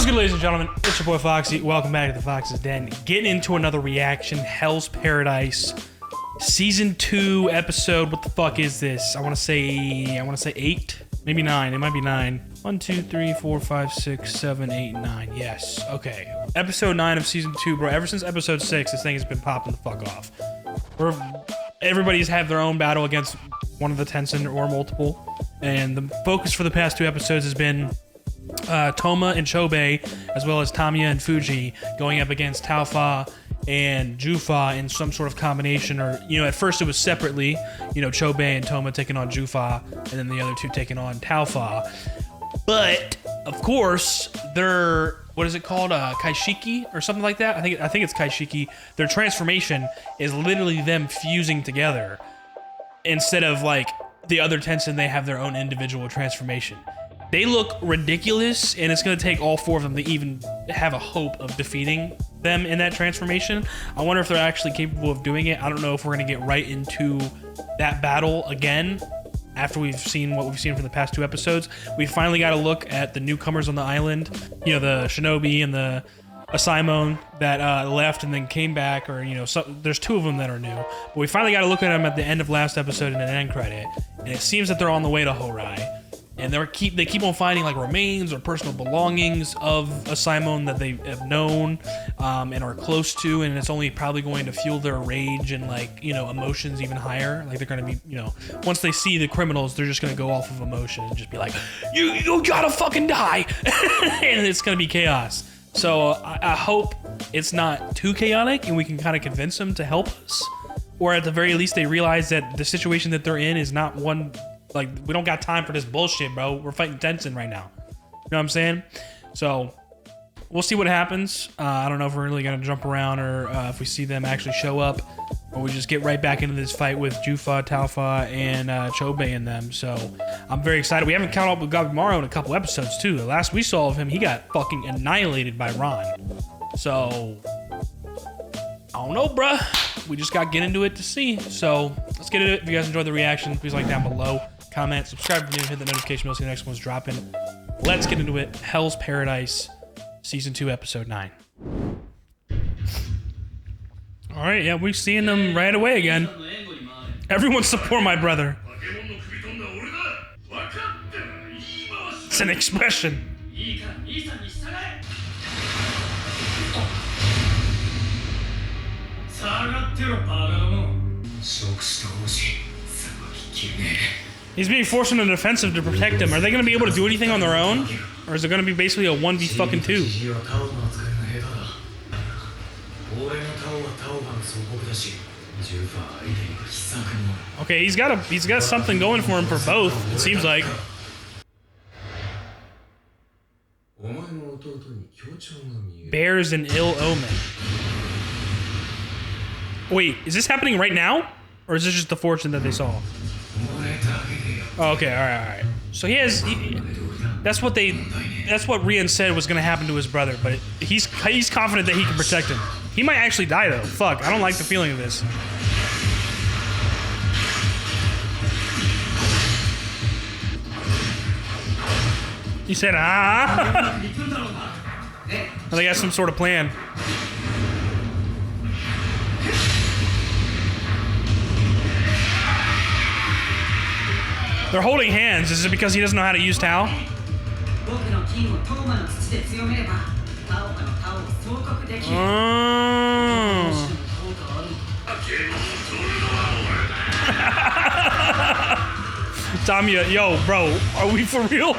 What's good, ladies and gentlemen? It's your boy Foxy. Welcome back to the Fox's Den. Getting into another reaction, Hell's Paradise, Season 2 episode. What the fuck is this? I want to say 8, maybe 9. It might be 9. 1, 2, 3, 4, 5, 6, 7, 8, 9. Yes. Okay. Episode 9 of Season 2, bro. Ever since Episode 6, this thing has been popping the fuck off. Everybody's had their own battle against one of the Tensen or multiple, and the focus for the past 2 episodes has been Toma and Chobei, as well as Tamiya and Fuji, going up against Tao Fa and Jufa in some sort of combination, or, you know, at first it was separately, you know, Chobei and Toma taking on Jufa, and then the other two taking on Tao Fa. But, of course, they're, what is it called, Kaishiki, or something like that? I think it's Kaishiki. Their transformation is literally them fusing together. Instead of, like, the other Tensen, they have their own individual transformation. They look ridiculous, and it's going to take all 4 of them to even have a hope of defeating them in that transformation. I wonder if they're actually capable of doing it. I don't know if we're going to get right into that battle again after we've seen what we've seen from the past 2 episodes. We finally got a look at the newcomers on the island, you know, the Shinobi and the Asaimon that left and then came back, or, you know, there's 2 of them that are new. But we finally got to look at them at the end of last episode in an end credit, and it seems that they're on the way to Horai. And they keep on finding, like, remains or personal belongings of Asaimon that they have known and are close to, and it's only probably going to fuel their rage and, like, you know, emotions even higher. Like, they're going to be, you know, once they see the criminals, they're just going to go off of emotion and just be like, you gotta fucking die, and it's going to be chaos. So I hope it's not too chaotic and we can kind of convince them to help us, or at the very least they realize that the situation that they're in is not one. Like, we don't got time for this bullshit, bro. We're fighting Tensen right now. You know what I'm saying? So, we'll see what happens. I don't know if we're really going to jump around, or if we see them actually show up, or we just get right back into this fight with Jufa, Tao Fa, and Chobei and them. So, I'm very excited. We haven't caught up with Gabimaru in a couple episodes, too. The last we saw of him, he got fucking annihilated by Ron. So, I don't know, bruh. We just got to get into it to see. So, let's get into it. If you guys enjoyed the reaction, please like down below. Comment, subscribe if you're new, hit the notification bell so the next one's dropping. Let's get into it. Hell's Paradise, Season 2, Episode 9. Alright, yeah, we're seeing them right away again. Everyone support my brother. It's an expression. He's being forced into the defensive to protect him. Are they going to be able to do anything on their own? Or is it going to be basically a 1v2? Okay, he's got something going for him for both, it seems like. Bears an ill omen. Wait, is this happening right now? Or is this just the fortune that they saw? Oh, okay, alright. So that's what Rian said was gonna happen to his brother, but he's confident that he can protect him. He might actually die though. Fuck, I don't like the feeling of this. He said, ah. They got some sort of plan. They're holding hands. Is it because he doesn't know how to use Tao? Tamiya, yo, bro, are we for real?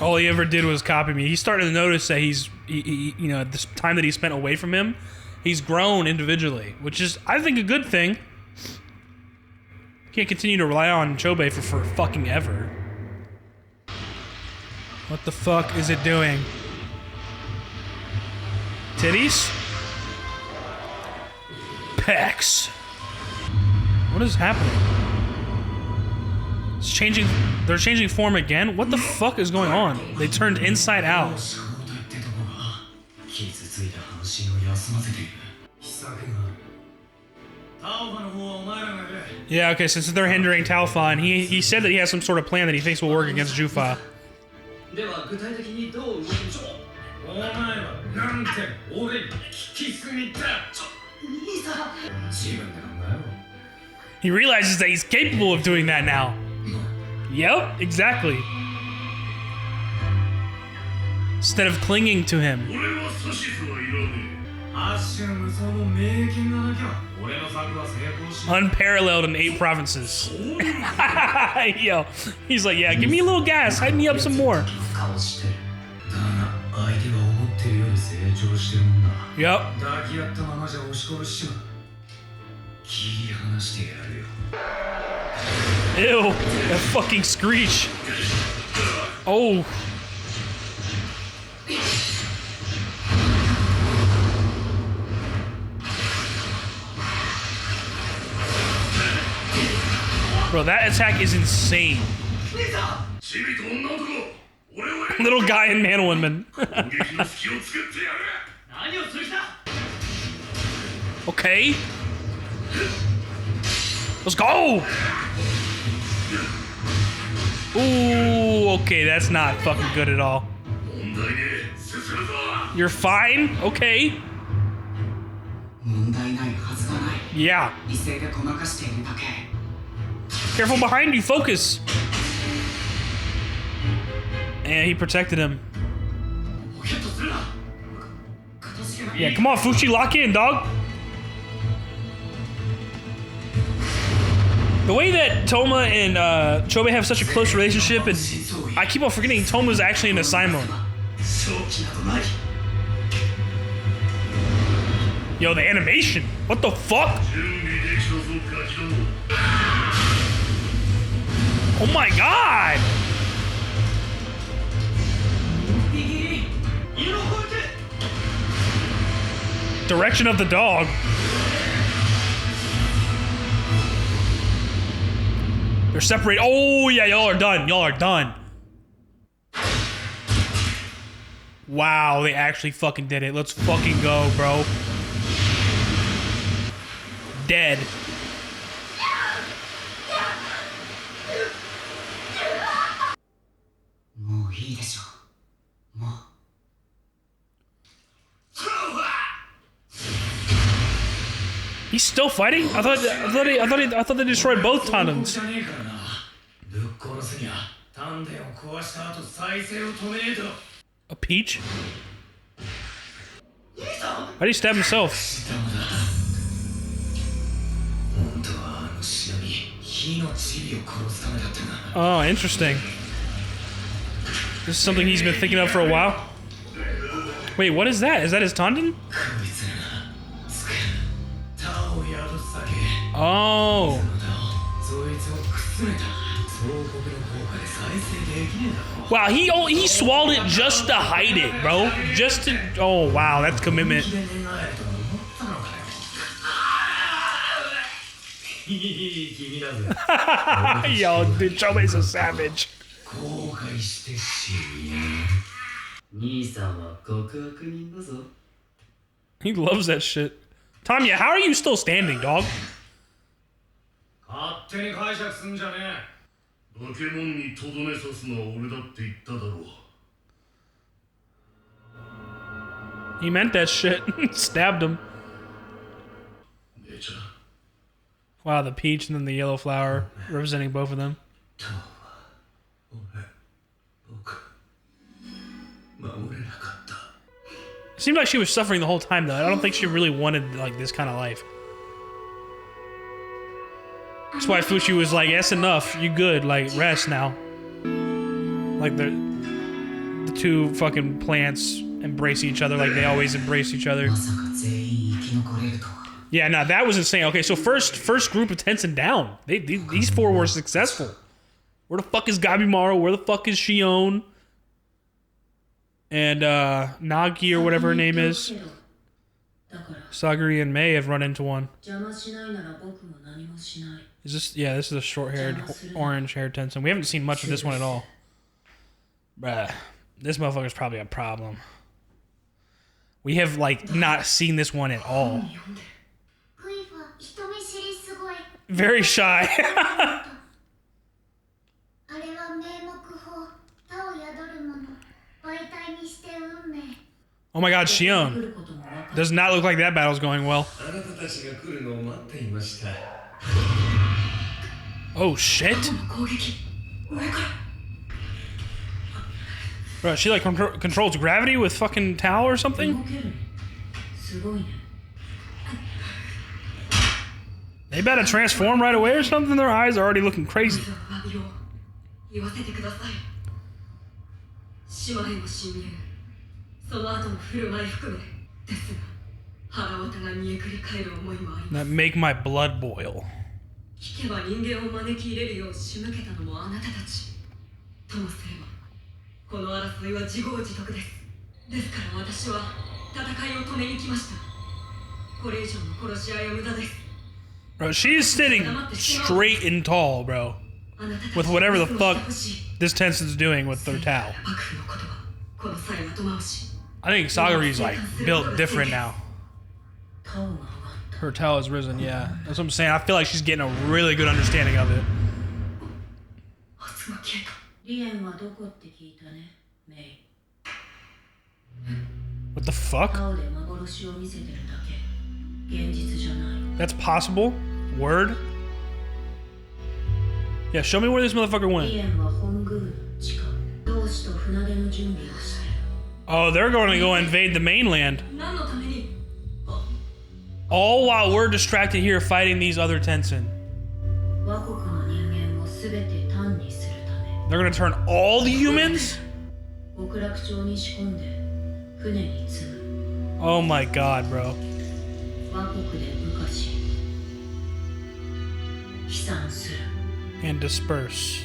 All he ever did was copy me. He's starting to notice that you know, at this time that he spent away from him, he's grown individually, which is, I think, a good thing. Can't continue to rely on Chobei for fucking ever. What the fuck is it doing? Titties? Pecs. What is happening? It's changing. They're changing form again? What the fuck is going on? They turned inside out. Yeah, okay, since they're hindering Tao Fa, and he said that he has some sort of plan that he thinks will work against Jufa. He realizes that he's capable of doing that now. Yep, exactly. Instead of clinging to him. Unparalleled in 8 provinces. Yo, he's like, yeah, give me a little gas, hype me up some more. Yep. Ew, that fucking screech. Oh. Bro, that attack is insane. Little guy in Man Woman. Okay. Let's go! Ooh, okay, that's not fucking good at all. You're fine? Okay. Yeah. Careful behind you, focus. And he protected him. Yeah, come on, Fushi, lock in, dog. The way that Toma and Chobei have such a close relationship, and I keep on forgetting Toma's actually in a Simon. Yo, the animation. What the fuck? Oh my god! Direction of the dog. They're separated. Oh yeah, y'all are done. Y'all are done. Wow, they actually fucking did it. Let's fucking go, bro. Dead. He's still fighting? I thought they destroyed both Tannens. A peach? Why'd he stab himself? Oh, interesting. This is something he's been thinking of for a while. Wait, what is that? Is that his Tanden? Oh. Wow, he swallowed it just to hide it, bro. Just to. Oh wow, that's commitment. Yo, dude, Chobei's a savage. He loves that shit. Tanya, how are you still standing, dog? He meant that shit. Stabbed him. Wow, the peach and then the yellow flower representing both of them. It seemed like she was suffering the whole time, though. I don't think she really wanted like this kind of life. That's why Fushi was like, "That's enough. You good? Like, rest now." Like the two fucking plants embrace each other like they always embrace each other. Yeah, no, that was insane. Okay, so first group of Tensen down. These 4 were successful. Where the fuck is Gabimaru? Where the fuck is Shion? And Nagi or whatever her name is. Saguri and Mei have run into one. Is this? Yeah, this is a short-haired, orange-haired Tensen. We haven't seen much of this one at all. Bruh, this motherfucker's probably a problem. We have, like, not seen this one at all. Very shy. Oh my god, Shion. Does not look like that battle's going well. Oh shit. Bro, she like controls gravity with fucking Tao or something? They better transform right away or something? Their eyes are already looking crazy. That make my blood boil. Bro, she is sitting straight and tall, bro. With whatever the fuck this Tensen's doing with their Tao. I think Sagari's like built different now. Her Tao has risen, yeah. That's what I'm saying. I feel like she's getting a really good understanding of it. What the fuck? That's possible? Word? Yeah, show me where this motherfucker went. Oh, they're going to go invade the mainland. All while we're distracted here fighting these other Tensen. They're going to turn all the humans? Oh my god, bro. And disperse.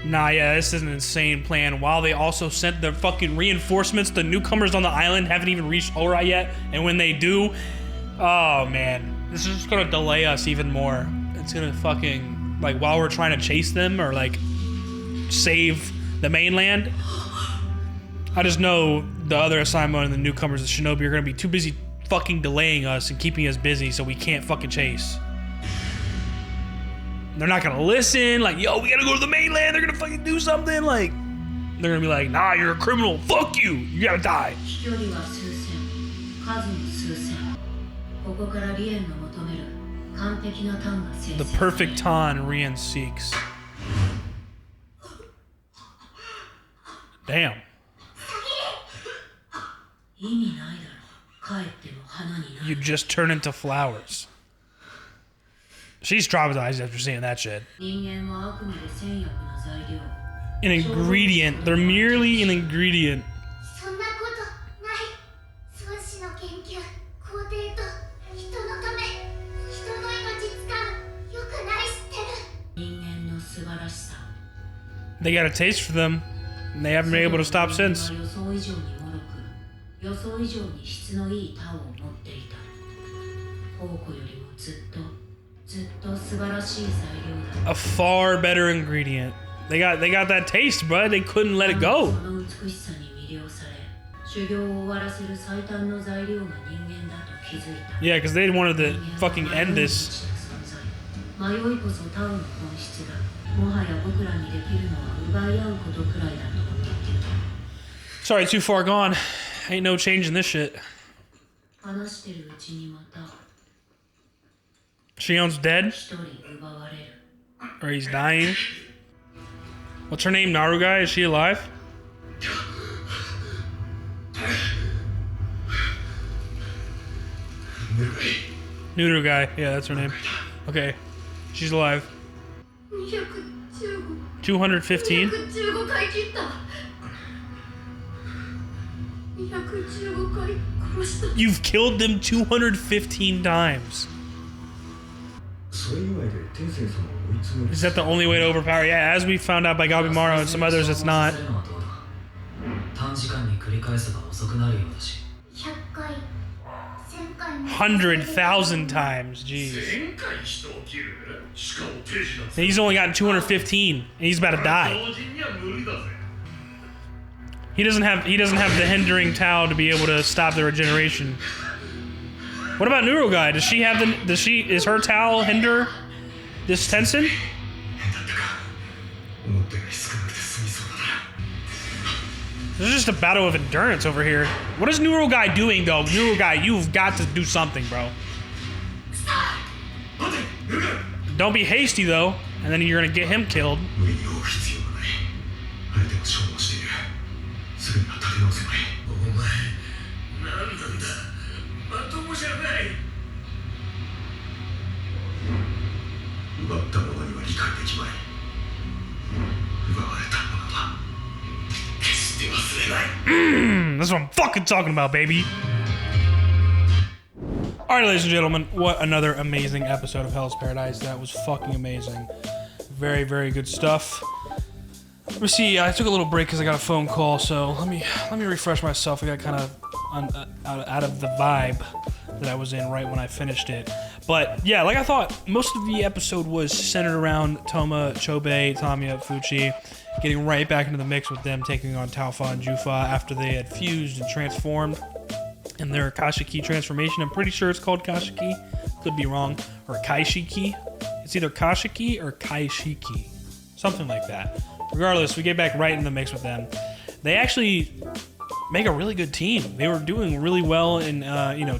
Nah, yeah, this is an insane plan. While they also sent their fucking reinforcements, the newcomers on the island haven't even reached Ora yet. And when they do, oh man, this is just gonna delay us even more. It's gonna fucking, like, while we're trying to chase them or like save the mainland, I just know the other assignment and the newcomers of Shinobi are gonna be too busy fucking delaying us and keeping us busy so we can't fucking chase. They're not gonna listen, like, yo, we gotta go to the mainland, they're gonna fucking do something, like, they're gonna be like, nah, you're a criminal, fuck you, you gotta die. The perfect Tan Rien seeks. Damn. You just turn into flowers. She's traumatized after seeing that shit. An ingredient. They're merely an ingredient. They got a taste for them, and they haven't been able to stop since. A far better ingredient. They got that taste, bro. They couldn't let it go. Yeah, because they wanted to fucking end this. Sorry, too far gone. Ain't no change in this shit. Shion's dead? Or he's dying? What's her name? Narugai? Is she alive? Narugai. Yeah, that's her name. Okay. She's alive. 215? You've killed them 215 times. Is that the only way to overpower? Yeah, as we found out by Gabimaru and some others, it's not. 100,000 times, jeez. And he's only gotten 215, and he's about to die. He doesn't have the hindering Tao to be able to stop the regeneration. What about Neuro Guy? Does she have the? Is her Tao hinder this Tensen? This is just a battle of endurance over here. What is Neuro Guy doing though? Neuro Guy, you've got to do something, bro. Don't be hasty though, and then you're gonna get him killed. That's what I'm fucking talking about, baby. Alright, ladies and gentlemen, what another amazing episode of Hell's Paradise. That was fucking amazing. Very, very good stuff. Let me see, I took a little break because I got a phone call, so let me refresh myself. I got kind of out of the vibe that I was in right when I finished it. But yeah, like I thought, most of the episode was centered around Toma, Chobei, Tamiya, Fuchi, getting right back into the mix with them taking on Tao Fa and Jufa after they had fused and transformed in their Kashiki transformation. I'm pretty sure it's called Kashiki. Could be wrong. Or Kaishiki. It's either Kashiki or Kaishiki. Something like that. Regardless, we get back right in the mix with them. They actually make a really good team. They were doing really well in,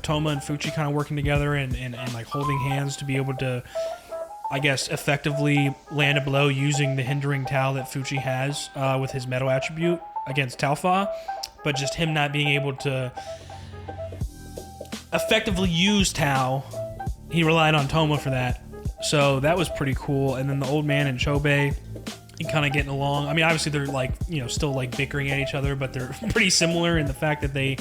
Toma and Fuchi kind of working together and like holding hands to be able to, I guess, effectively land a blow using the hindering Tao that Fuchi has with his metal attribute against Tao Fa, but just him not being able to effectively use Tao. He relied on Toma for that. So that was pretty cool. And then the old man and Chobei kind of getting along. I mean, obviously they're like, still like bickering at each other, but they're pretty similar in the fact that they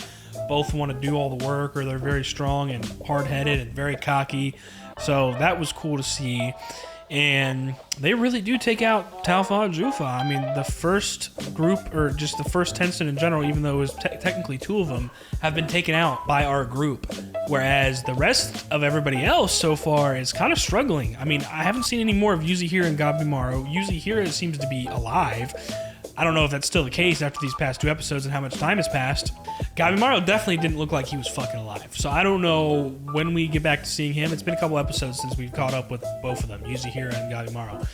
both want to do all the work, or they're very strong and hard-headed and very cocky. So that was cool to see. And they really do take out Tao Fa and Jufa. I mean, the first group, or just the first Tensen in general, even though it was technically two of them, have been taken out by our group. Whereas the rest of everybody else so far is kind of struggling. I mean, I haven't seen any more of Yuzihira and Gabimaru. Yuzihira seems to be alive. I don't know if that's still the case after these past two episodes and how much time has passed. Gabimaru definitely didn't look like he was fucking alive. So I don't know when we get back to seeing him. It's been a couple episodes since we've caught up with both of them, Yuzihira and Gabimaru.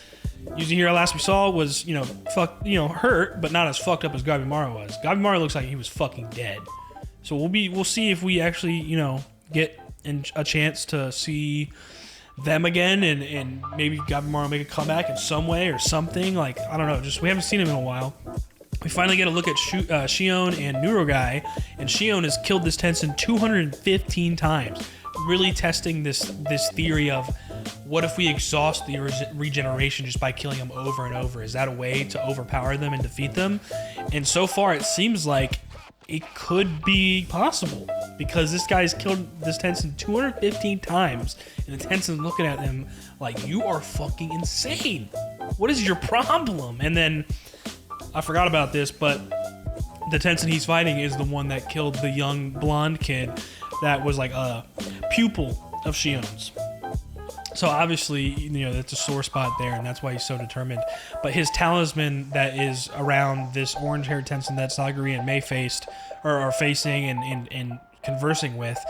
Yuzihira last we saw was, hurt, but not as fucked up as Gabimaru was. Gabimaru looks like he was fucking dead. So we'll see if we actually, get a chance to see them again, and maybe Gabimaru make a comeback in some way or something. Like, I don't know, just we haven't seen him in a while. We finally get a look at Shion and Neuro Guy, and Shion has killed this Tensen 215 times, really testing this theory of what if we exhaust the regeneration just by killing them over and over? Is that a way to overpower them and defeat them? And so far, it seems like it could be possible, because this guy's killed this Tensen 215 times, and the Tensen's looking at him like, you are fucking insane. What is your problem? And then, I forgot about this, but the Tensen he's fighting is the one that killed the young blonde kid that was like a pupil of Shion's. So obviously, that's a sore spot there, and that's why he's so determined. But his talisman that is around this orange-haired Tensen that Sagari and Mei faced, or are facing and conversing with,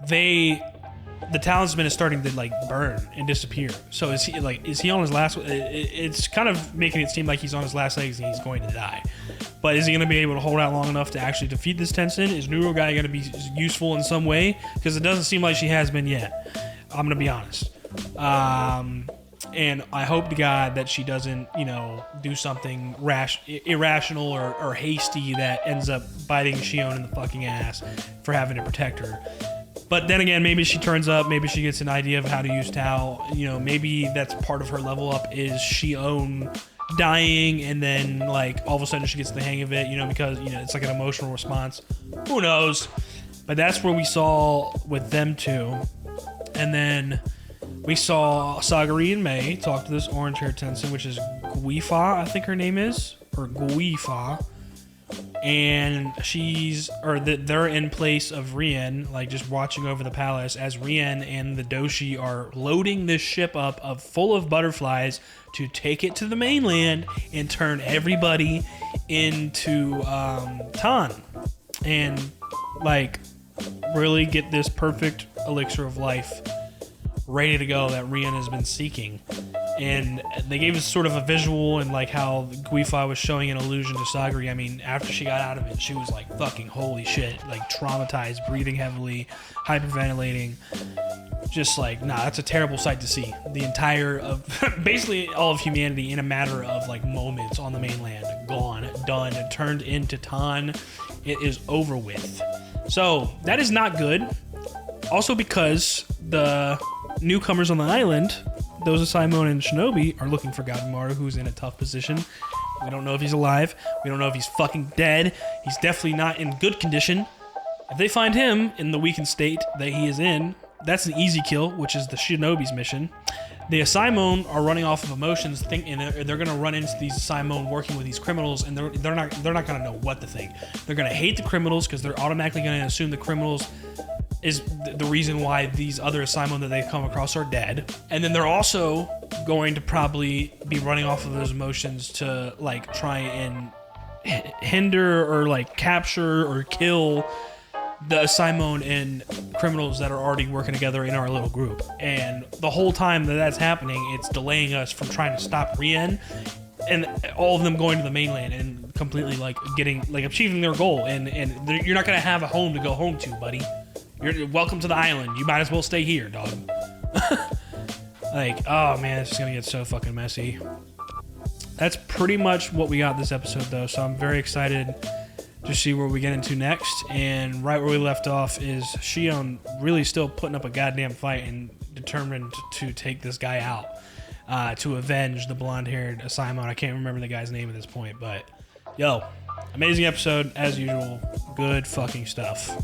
the talisman is starting to like burn and disappear. So is he on his last? It's kind of making it seem like he's on his last legs and he's going to die. But is he going to be able to hold out long enough to actually defeat this Tensen? Is Neuro Guy going to be useful in some way? Because it doesn't seem like she has been yet. I'm going to be honest. And I hope to God that she doesn't, do something irrational or hasty that ends up biting Shion in the fucking ass for having to protect her. But then again, maybe she turns up, maybe she gets an idea of how to use Tao. Maybe that's part of her level up is Shion dying, and then like all of a sudden she gets the hang of it, because it's like an emotional response. Who knows? But that's where we saw with them two. And then we saw Sagari and Mei talk to this orange-haired Tensen, which is Guifa, I think her name is, or Guifa. and they're in place of Rien, like just watching over the palace as Rien and the Doshi are loading this ship up full of butterflies to take it to the mainland and turn everybody into Tan, and like really get this perfect elixir of life ready to go that Rien has been seeking. And they gave us sort of a visual, and like how Guifai was showing an illusion to Sagri. I mean, after she got out of it, she was like, fucking holy shit, like traumatized, breathing heavily, hyperventilating. Just like, nah, that's a terrible sight to see. The entire of basically all of humanity in a matter of like moments on the mainland, gone, done, turned into Tan. It is over with. So that is not good. Also because the newcomers on the island, those of Simon and Shinobi, are looking for Gabimaru, who's in a tough position. We don't know if he's alive. We don't know if he's fucking dead. He's definitely not in good condition. If they find him in the weakened state that he is in, that's an easy kill, which is the Shinobi's mission. The Asaimon are running off of emotions, thinking they're going to run into these Asaimon working with these criminals, and they're not going to know what to think. They're going to hate the criminals because they're automatically going to assume the criminals is the reason why these other Asaimon that they come across are dead. And then they're also going to probably be running off of those emotions to like try and hinder or like capture or kill the Asaimon and criminals that are already working together in our little group. And the whole time that that's happening, it's delaying us from trying to stop Rien and all of them going to the mainland and completely like achieving their goal. And you're not going to have a home to go home to, buddy. You're welcome to the island. You might as well stay here, dog. Like, oh man, this is gonna get so fucking messy. That's pretty much what we got this episode, though. So I'm very excited to see where we get into next. And right where we left off is Shion really still putting up a goddamn fight and determined to take this guy out, to avenge the blonde-haired Asaimon. I can't remember the guy's name at this point, but yo, amazing episode as usual. Good fucking stuff.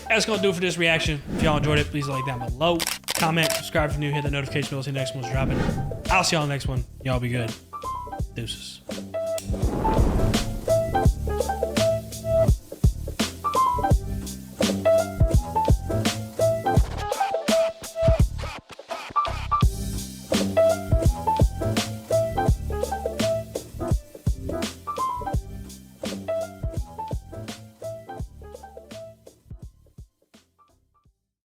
That's gonna do it for this reaction. If y'all enjoyed it, please like down below. Comment, subscribe if you're new, hit the notification bell, see the next one's dropping. I'll see y'all in the next one. Y'all be good. Deuces.